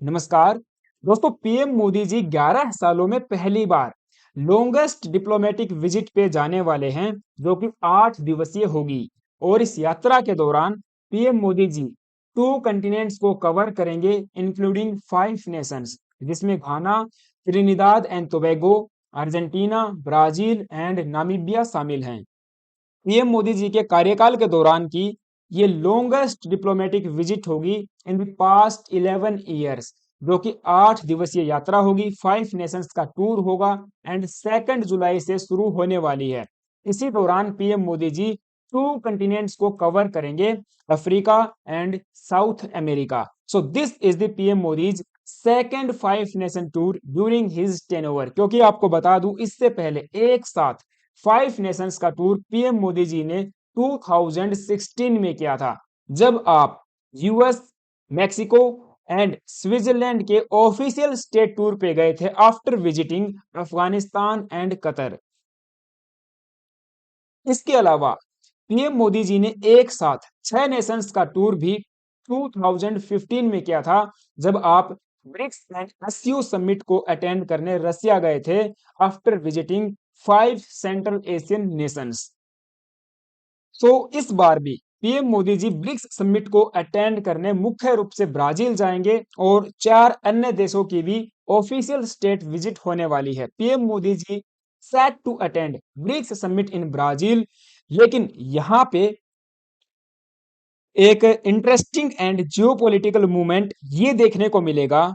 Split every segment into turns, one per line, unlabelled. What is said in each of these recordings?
नमस्कार दोस्तों। पीएम मोदी जी 11 सालों में पहली बार लॉन्गेस्ट डिप्लोमेटिक विजिट पे जाने वाले हैं, जो कि 8 दिवसीय होगी। और इस यात्रा के दौरान पीएम मोदी जी 2 कंटिनेंट्स को कवर करेंगे, इंक्लूडिंग 5 नेशंस, जिसमें Ghana, Trinidad and Tobago, Argentina, Brazil and Namibia शामिल हैं। पीएम मोदी जी के कार्यकाल के दौरान की ये लॉन्गेस्ट डिप्लोमेटिक विजिट होगी इन द पास्ट 11 ईयर्स, जो कि 8 दिवसीय यात्रा होगी। 5 नेशंस का टूर होगा एंड 2 जुलाई से शुरू होने वाली है। इसी दौरान पीएम मोदी जी 2 कंटिनेंट्स को कवर करेंगे, Africa and South America. So this is the PM Modi's second 5 nation tour during his tenure. क्योंकि आपको बता दूं, इससे पहले एक साथ 5 नेशंस का टूर पीएम मोदी जी ने 2016 में किया था, जब आप यूएस, मैक्सिको एंड स्विट्जरलैंड के ऑफिशियल स्टेट टूर पे गए थे after visiting Afghanistan and Qatar. इसके अलावा पीएम मोदी जी ने एक साथ 6 नेशंस का टूर भी 2015 में किया था, जब आप ब्रिक्स एंड एससीओ समिट को अटेंड करने रसिया गए थे after visiting 5 central Asian nations. So इस बार भी PM Modi ji BRICS summit को अटेंड करने मुख्य रूप से ब्राजील जाएंगे, और 4 अन्य देशों की भी ऑफिशियल स्टेट विजिट होने वाली है। PM Modi ji set to attend BRICS summit in Brazil. लेकिन यहाँ पे एक इंटरेस्टिंग एंड जियोपॉलिटिकल मूवमेंट ये देखने को मिलेगा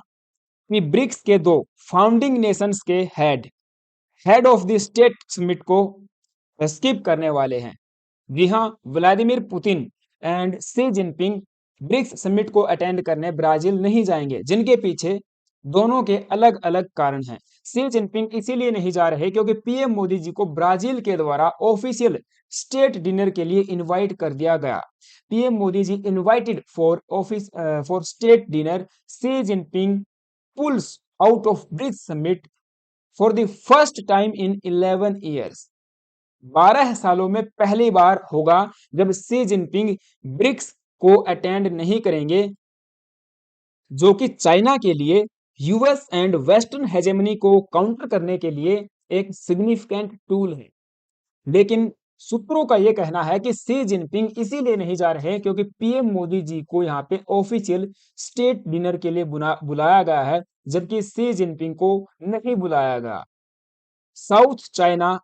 कि ब्रिक्स के 2 फाउंडिंग नेशंस के head of the state summit को स्किप करने वाले हैं। जी हाँ, Vladimir Putin and Xi Jinping BRICS summit को अटेंड करने ब्राजील नहीं जाएंगे, जिनके पीछे दोनों के अलग अलग कारण हैं। सी जिनपिंग इसीलिए नहीं जा रहे क्योंकि पीएम मोदी जी को ब्राजील के द्वारा ऑफिशियल स्टेट डिनर के लिए इनवाइट कर दिया गया। PM Modi ji invited for state dinner. Xi Jinping pulls out of BRICS summit for the first time in 11 years. 12 सालों में पहली बार होगा जब सी जिनपिंग ब्रिक्स को अटेंड नहीं करेंगे, जो कि चाइना के लिए यूएस एंड वेस्टर्न हेजेमनी को काउंटर करने के लिए एक सिग्निफिकेंट टूल है। लेकिन सूत्रों का यह कहना है कि सी जिनपिंग इसीलिए नहीं जा रहे क्योंकि पीएम मोदी जी को यहाँ पे ऑफिशियल स्टेट डिनर के लिए बुलाया गया है, जबकि सी जिनपिंग को नहीं बुलाया गया। साउथ चाइना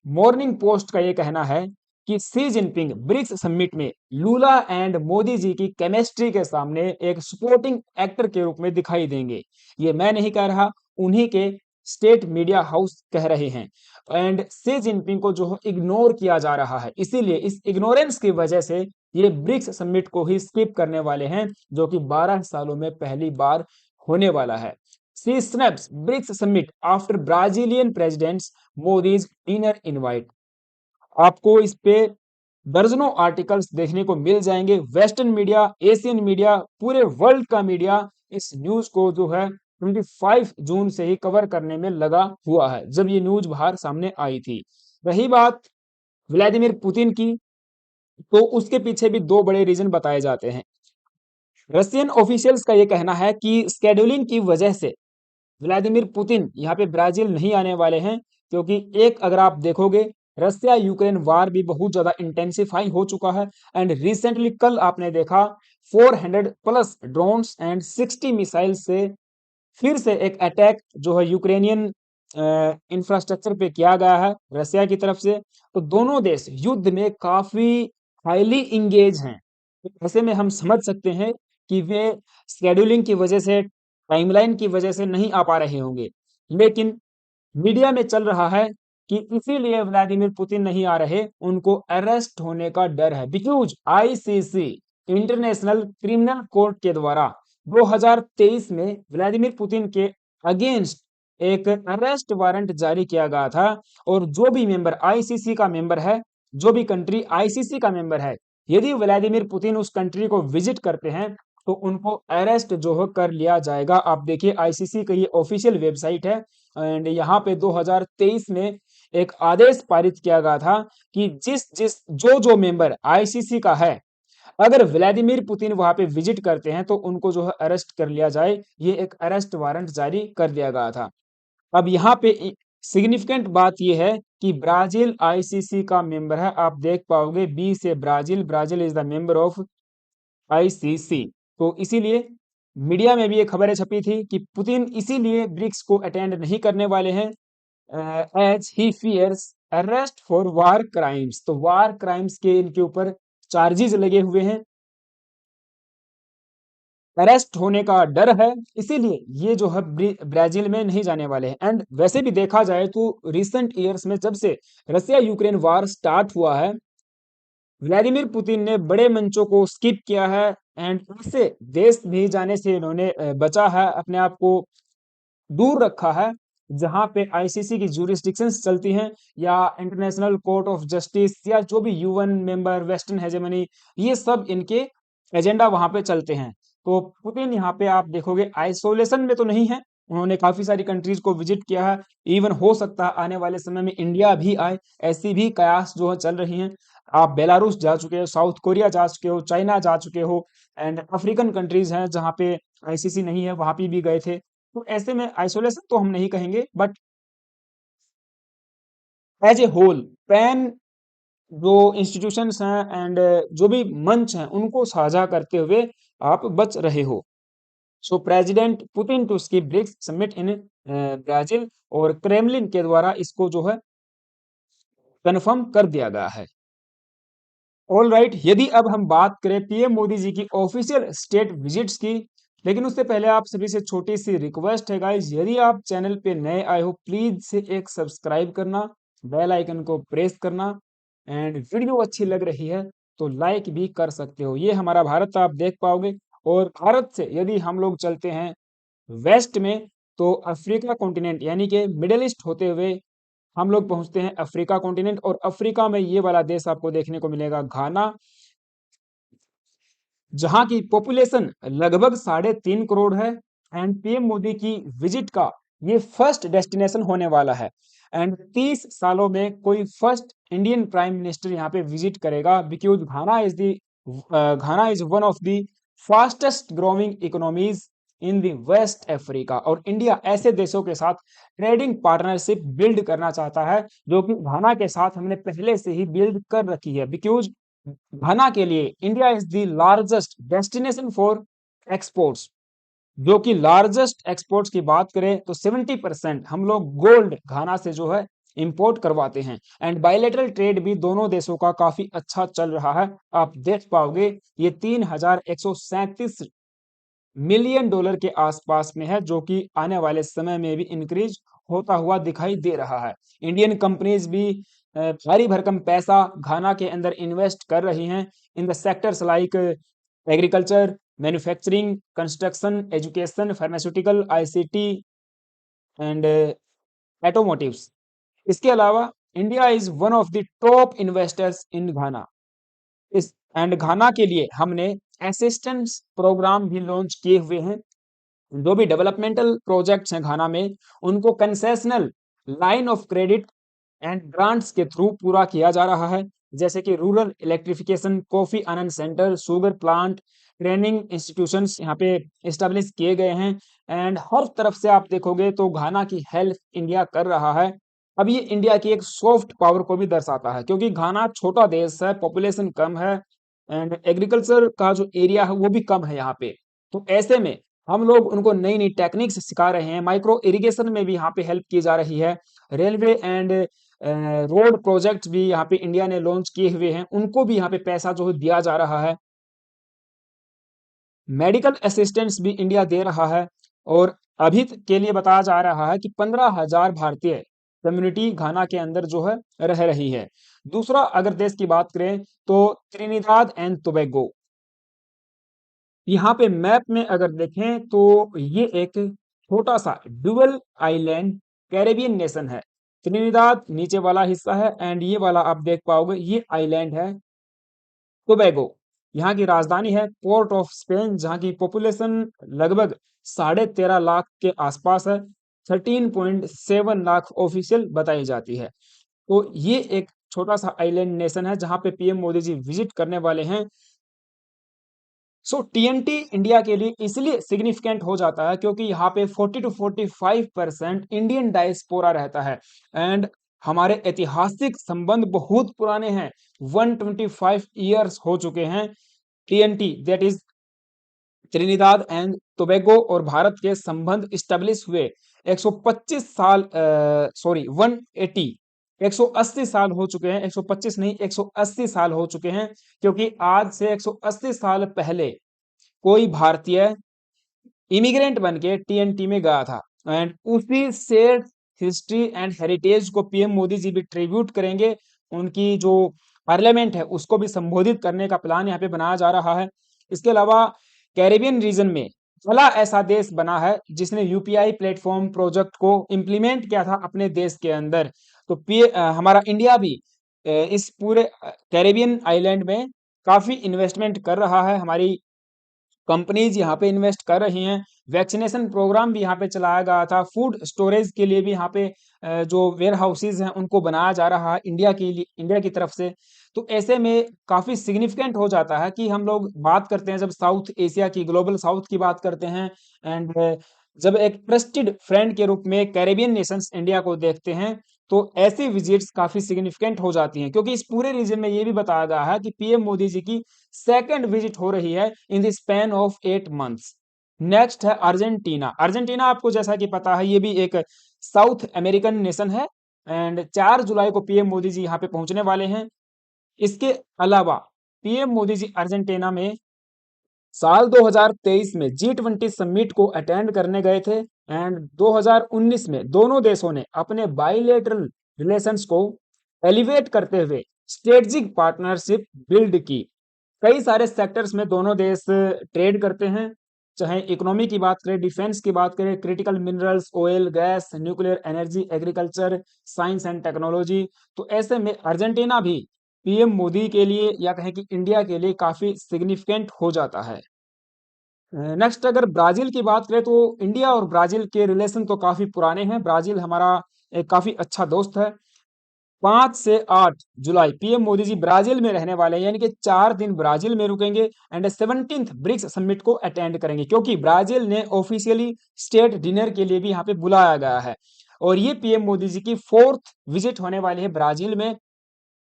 मॉर्निंग पोस्ट का यह कहना है कि सी जिनपिंग ब्रिक्स समिट में लूला एंड मोदी जी की केमिस्ट्री के सामने एक सपोर्टिंग एक्टर के रूप में दिखाई देंगे। ये मैं नहीं कह रहा, उन्हीं के स्टेट मीडिया हाउस कह रहे हैं। एंड सी जिनपिंग को जो इग्नोर किया जा रहा है, इसीलिए इस इग्नोरेंस की वजह से ये ब्रिक्स समिट को ही स्किप करने वाले हैं, जो कि 12 सालों में पहली बार होने वाला है। See snaps BRICS summit after Brazilian president's Modi's dinner invite. आपको इस पे दर्जनों आर्टिकल्स देखने को मिल जाएंगे। वेस्टर्न मीडिया, एशियन मीडिया, पूरे वर्ल्ड का मीडिया इस न्यूज को जो है 25 जून से ही कवर करने में लगा हुआ है, जब ये न्यूज बाहर सामने आई थी। रही बात व्लादिमीर पुतिन की, तो उसके पीछे भी 2 बड़े रीजन बताए जाते हैं। रशियन ऑफिशियल्स का यह कहना है कि स्केड्यूलिंग की वजह से व्लादिमीर पुतिन यहाँ पे ब्राजील नहीं आने वाले हैं, क्योंकि एक अगर आप देखोगे, रसिया यूक्रेन वार भी बहुत ज्यादा इंटेंसिफाई हो चुका है। एंड रिसेंटली कल आपने देखा 400 प्लस ड्रोन्स एंड 60 मिसाइल से फिर से एक अटैक जो है यूक्रेनियन इंफ्रास्ट्रक्चर पे किया गया है रसिया की तरफ से। तो दोनों देश युद्ध में काफी हाईली इंगेज हैं। तो ऐसे में हम समझ सकते हैं कि वे स्केड्यूलिंग की वजह से, टाइमलाइन की वजह से नहीं आ पा रहे होंगे। लेकिन मीडिया में चल रहा है कि इसीलिए व्लादिमीर पुतिन नहीं आ रहे, उनको अरेस्ट होने का डर है, because ICC international criminal court के द्वारा 2023 में व्लादिमीर पुतिन के अगेंस्ट एक अरेस्ट वारंट जारी किया गया था। और जो भी मेंबर आईसीसी का मेंबर है, जो भी कंट्री आईसीसी का मेंबर है, यदि व्लादिमीर पुतिन उस कंट्री को विजिट करते हैं तो उनको अरेस्ट जो है कर लिया जाएगा। आप देखिए, आईसीसी का ये ऑफिशियल वेबसाइट है। एंड यहाँ पे 2023 में एक आदेश पारित किया गया था कि जिस जिस जो जो मेंबर आईसीसी का है, अगर व्लादिमीर पुतिन वहां पे विजिट करते हैं तो उनको जो है अरेस्ट कर लिया जाए, ये एक अरेस्ट वारंट जारी कर दिया गया था। अब यहाँ पे सिग्निफिकेंट बात ये है कि ब्राजील आईसीसी का मेंबर है। आप देख पाओगे बी से Brazil, Brazil is the member of ICC. तो इसीलिए मीडिया में भी ये खबरें छपी थी कि पुतिन इसीलिए ब्रिक्स को अटेंड नहीं करने वाले हैं, as he fears arrest for war crimes. तो वार क्राइम्स के इनके ऊपर चार्जेस लगे हुए हैं, अरेस्ट होने का डर है, इसीलिए ये जो है ब्राजील में नहीं जाने वाले हैं। एंड वैसे भी देखा जाए तो रिसेंट ईयर्स में जब से रसिया यूक्रेन वार स्टार्ट हुआ है, व्लादिमीर पुतिन ने बड़े मंचों को स्किप किया है एंड इससे देश भी जाने से इन्होंने बचा है, अपने आप को दूर रखा है, जहां पे आईसीसी की जुरिस्डिक्शंस चलती हैं या इंटरनेशनल कोर्ट ऑफ जस्टिस या जो भी यूएन मेंबर, वेस्टर्न हेजेमनी, ये सब इनके एजेंडा वहां पे चलते हैं। तो पुतिन यहाँ पे आप देखोगे आइसोलेशन में तो नहीं है, उन्होंने काफी सारी कंट्रीज को विजिट किया है। इवन हो सकता है आने वाले समय में इंडिया भी आए, ऐसी भी कयास जो है चल रही हैं। आप बेलारूस जा चुके हो, साउथ कोरिया जा चुके हो, चाइना जा चुके हो, एंड अफ्रीकन कंट्रीज हैं जहाँ पे आईसीसी नहीं है, वहां पे भी गए थे। तो ऐसे में आइसोलेशन तो हम नहीं कहेंगे, but as a whole pan जो इंस्टीट्यूशंस हैं एंड जो भी मंच हैं उनको साझा करते हुए आप बच रहे हो। So president Putin to skip BRICS summit in Brazil, और क्रेमलिन के द्वारा इसको जो है कन्फर्म कर दिया गया है। ऑल राइट, यदि अब हम बात करें पीएम मोदी जी की ऑफिशियल स्टेट विजिट्स की, लेकिन उससे पहले आप सभी से छोटी सी रिक्वेस्ट है गाइज, यदि आप चैनल पे नए आए हो प्लीज से एक सब्सक्राइब करना, बेल आइकन को प्रेस करना, एंड वीडियो अच्छी लग रही है तो लाइक भी कर सकते हो। ये हमारा भारत आप देख पाओगे, और भारत से यदि हम लोग चलते हैं वेस्ट में तो अफ्रीका कॉन्टिनेंट यानी कि मिडिल ईस्ट होते हुए हम लोग पहुंचते हैं अफ्रीका कॉन्टिनेंट, और अफ्रीका में ये वाला देश आपको देखने को मिलेगा घाना, जहां की पॉपुलेशन लगभग 3.5 करोड़ है। एंड पीएम मोदी की विजिट का ये फर्स्ट डेस्टिनेशन होने वाला है, एंड 30 सालों में कोई फर्स्ट इंडियन प्राइम मिनिस्टर यहाँ पे विजिट करेगा, because Ghana is one of the fastest growing economies in the west Africa, और इंडिया ऐसे देशों के साथ ट्रेडिंग पार्टनरशिप बिल्ड करना चाहता है जो कि घाना के साथ हमने पहले से ही बिल्ड कर रखी है। बिकॉज घाना के लिए India is the largest destination for exports, जो कि लार्जेस्ट एक्सपोर्ट्स की बात करें तो 70% हम लोग गोल्ड घाना से जो है इंपोर्ट करवाते हैं। एंड बायलेटरल ट्रेड भी दोनों देशों का काफी अच्छा चल रहा है। आप देख पाओगे ये $3,137 मिलियन के आसपास में है, जो कि आने वाले समय में भी इंक्रीज होता हुआ दिखाई दे रहा है। इंडियन कंपनीज भी भारी भरकम पैसा घाना के अंदर इन्वेस्ट कर रही हैं in the sectors like agriculture, manufacturing, construction, education, pharmaceutical, ICT and automotives. इसके अलावा India is one of the top investors in Ghana. इस एंड घाना के लिए हमने असिस्टेंस प्रोग्राम भी लॉन्च किए हुए हैं। जो भी डेवलपमेंटल प्रोजेक्ट्स हैं घाना में, उनको concessional line of credit and grants के थ्रू पूरा किया जा रहा है, जैसे कि रूरल इलेक्ट्रिफिकेशन, कॉफी आनंद centre, sugar plant, training institutions यहाँ पे इस्टेब्लिश किए गए हैं। एंड हर तरफ से आप देखोगे तो घाना की हेल्प इंडिया कर रहा है। अब ये इंडिया की एक सॉफ्ट पावर को भी दर्शाता है, क्योंकि घाना छोटा देश है, पॉपुलेशन कम है, एंड एग्रीकल्चर का जो एरिया है वो भी कम है यहाँ पे। तो ऐसे में हम लोग उनको नई नई टेक्निक्स सिखा रहे हैं, माइक्रो इरिगेशन में भी यहाँ पे हेल्प की जा रही है, रेलवे एंड रोड प्रोजेक्ट भी यहाँ पे इंडिया ने लॉन्च किए हुए हैं, उनको भी यहाँ पे पैसा जो है दिया जा रहा है। मेडिकल असिस्टेंस भी इंडिया दे रहा है, और अभी के लिए बताया जा रहा है कि 15,000 भारतीय कम्युनिटी घाना के अंदर जो है रह रही है। दूसरा अगर देश की बात करें तो त्रिनिदाद एंड टोबैगो, यहाँ पे मैप में अगर देखें तो ये एक छोटा सा डुअल आइलैंड कैरेबियन नेशन है। त्रिनिदाद नीचे वाला हिस्सा है, एंड ये वाला आप देख पाओगे ये आइलैंड है टोबैगो। यहाँ की राजधानी है पोर्ट ऑफ स्पेन, जहाँ की पॉपुलेशन लगभग 13.5 लाख के आसपास है। 13.7 लाख ऑफिशियल बताई जाती है। तो ये एक छोटा सा आइलैंड नेशन है जहाँ पे पीएम मोदी जी विजिट करने वाले हैं। सो टीएनटी इंडिया के लिए इसलिए सिग्निफिकेंट हो जाता है क्योंकि यहाँ पे 40 to 45% इंडियन डायस्पोरा रहता है एंड हमारे ऐतिहासिक संबंध बहुत पुराने हैं। 125 ईयर्स हो चुके हैं TNT that is Trinidad and Tobago और भारत के संबंध स्टेब्लिश हुए 125 साल 180 180 साल हो चुके हैं। 125 नहीं 180 साल हो चुके हैं क्योंकि आज से 180 साल पहले कोई भारतीय इमिग्रेंट बन के टीएनटी में गया था एंड उसी शेयर्ड हिस्ट्री एंड हेरिटेज को पीएम मोदी जी भी ट्रिब्यूट करेंगे। उनकी जो पार्लियामेंट है उसको भी संबोधित करने का प्लान यहाँ पे बनाया जा रहा है। इसके अलावा कैरेबियन रीजन में पहला ऐसा देश बना है जिसने यूपीआई प्लेटफॉर्म प्रोजेक्ट को इम्प्लीमेंट किया था अपने देश के अंदर। तो हमारा इंडिया भी इस पूरे कैरेबियन आइलैंड में काफी इन्वेस्टमेंट कर रहा है। हमारी कंपनीज यहाँ पे इन्वेस्ट कर रही हैं। वैक्सीनेशन प्रोग्राम भी यहाँ पे चलाया गया था। फूड स्टोरेज के लिए भी यहाँ पे जो वेयर हाउसेज हैं उनको बनाया जा रहा है इंडिया की तरफ से। तो ऐसे में काफी सिग्निफिकेंट हो जाता है कि हम लोग बात करते हैं जब साउथ एशिया की ग्लोबल साउथ की बात करते हैं एंड जब एक ट्रस्टेड फ्रेंड के रूप में कैरेबियन नेशंस इंडिया को देखते हैं तो ऐसी विजिट्स काफी सिग्निफिकेंट हो जाती हैं क्योंकि इस पूरे रीजन में ये भी बताया गया है कि पीएम मोदी जी की सेकंड विजिट हो रही है in the span of 8 months. Next है अर्जेंटीना। अर्जेंटीना आपको जैसा कि पता है ये भी एक साउथ अमेरिकन नेशन है एंड 4 जुलाई को पीएम मोदी जी यहाँ पे पहुंचने वाले हैं। इसके अलावा पीएम मोदी जी अर्जेंटीना में साल 2023 में G20 समिट को अटेंड करने गए थे एंड 2019 में दोनों देशों ने अपने बाइलेटरल रिलेशंस को एलिवेट करते हुए स्ट्रेटेजिक पार्टनरशिप बिल्ड की। कई सारे सेक्टर्स में दोनों देश ट्रेड करते हैं, चाहे इकोनॉमी की बात करें, डिफेंस की बात करें, critical minerals, oil, gas, nuclear energy, agriculture, science and technology. तो ऐसे में अर्जेंटीना भी पीएम मोदी के लिए या कहें कि इंडिया के लिए काफी सिग्निफिकेंट हो जाता है। नेक्स्ट अगर ब्राजील की बात करें तो इंडिया और ब्राजील के रिलेशन तो काफी पुराने हैं। ब्राजील हमारा एक काफी अच्छा दोस्त है। 5 से 8 जुलाई पीएम मोदी जी ब्राजील में रहने वाले हैं यानी कि 4 दिन ब्राजील में रुकेंगे एंड 17th ब्रिक्स समिट को अटेंड करेंगे क्योंकि ब्राजील ने ऑफिशियली स्टेट डिनर के लिए भी यहाँ पे बुलाया गया है और ये पीएम मोदी जी की 4th विजिट होने वाली है ब्राजील में।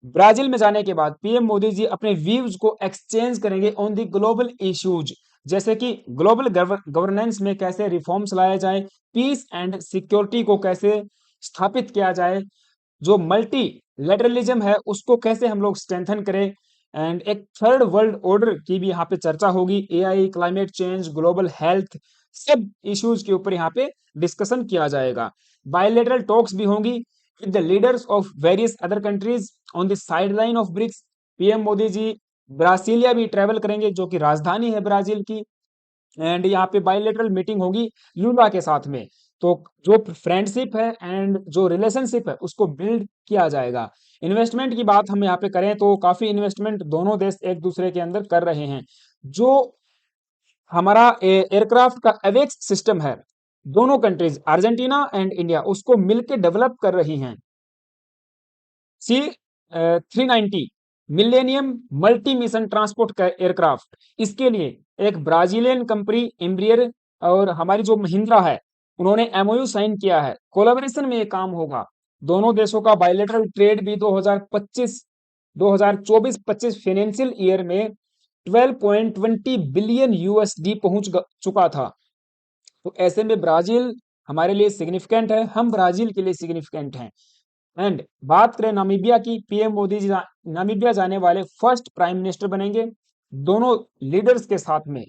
ब्राजील में जाने के बाद पीएम मोदी जी अपने व्यूज को एक्सचेंज करेंगे ऑन द ग्लोबल इश्यूज जैसे कि ग्लोबल गवर्नेंस में कैसे रिफॉर्म्स लाए जाए, पीस एंड सिक्योरिटी को कैसे स्थापित किया जाए, जो मल्टी लेटरलिज्म है उसको कैसे हम लोग स्ट्रेंथन करें एंड एक थर्ड वर्ल्ड ऑर्डर की भी यहाँ पे चर्चा होगी। AI, climate change, global health, सब इश्यूज के ऊपर यहाँ पे डिस्कशन किया जाएगा। बायलैटरल टॉक्स भी होंगी with the leaders of various other countries on the sideline of BRICS। PM Modi ji Brasilia भी ट्रेवल करेंगे जो कि राजधानी है ब्राजील की एंड यहाँ पे बायलैटरल मीटिंग होगी लूला के साथ में। तो जो फ्रेंडशिप है एंड जो रिलेशनशिप है उसको बिल्ड किया जाएगा। इन्वेस्टमेंट की बात हम यहाँ पे करें तो काफी इन्वेस्टमेंट दोनों देश एक दूसरे के अंदर कर रहे हैं। जो हमारा एयरक्राफ्ट का एवेक्स सिस्टम है दोनों कंट्रीज अर्जेंटीना एंड इंडिया उसको मिलकर डेवलप कर रही हैं। C-390 millennium multi mission transport का एयरक्राफ्ट, इसके लिए एक ब्राजीलियन कंपनी एम्ब्रियर और हमारी जो महिंद्रा है उन्होंने एमओयू साइन किया है। कोलैबोरेशन में ये काम होगा। दोनों देशों का बायलैटरल ट्रेड भी 2024-25 फाइनेंशियल ईयर में 12.20 बिलियन यूएसडी पहुंच चुका था। तो ऐसे में ब्राजील हमारे लिए सिग्निफिकेंट है, हम ब्राजील के लिए सिग्निफिकेंट हैं। एंड बात करें नामीबिया की, पीएम मोदी जी नामीबिया जाने वाले फर्स्ट प्राइम मिनिस्टर बनेंगे दोनों लीडर्स के साथ में।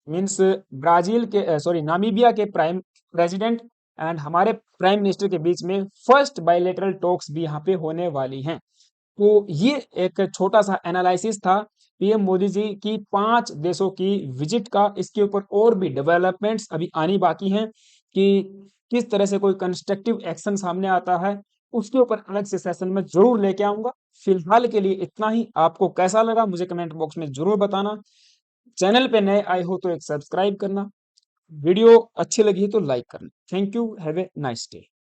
मींस ब्राजील के नामीबिया के प्राइम प्रेसिडेंट एंड हमारे प्राइम मिनिस्टर के बीच में फर्स्ट बायलैटरल टॉक्स भी यहाँ पे होने वाली हैं। तो ये एक छोटा सा एनालिसिस था पीएम मोदी जी की 5 देशों की विजिट का। इसके ऊपर और भी डेवलपमेंट्स अभी आनी बाकी हैं कि किस तरह से कोई कंस्ट्रक्टिव एक्शन सामने आता है, उसके ऊपर अलग से सेशन में जरूर लेके आऊंगा। फिलहाल के लिए इतना ही। आपको कैसा लगा मुझे कमेंट बॉक्स में जरूर बताना। चैनल पे नए आए हो तो एक सब्सक्राइब करना, वीडियो अच्छी लगी तो लाइक करना। Thank you, have a nice day.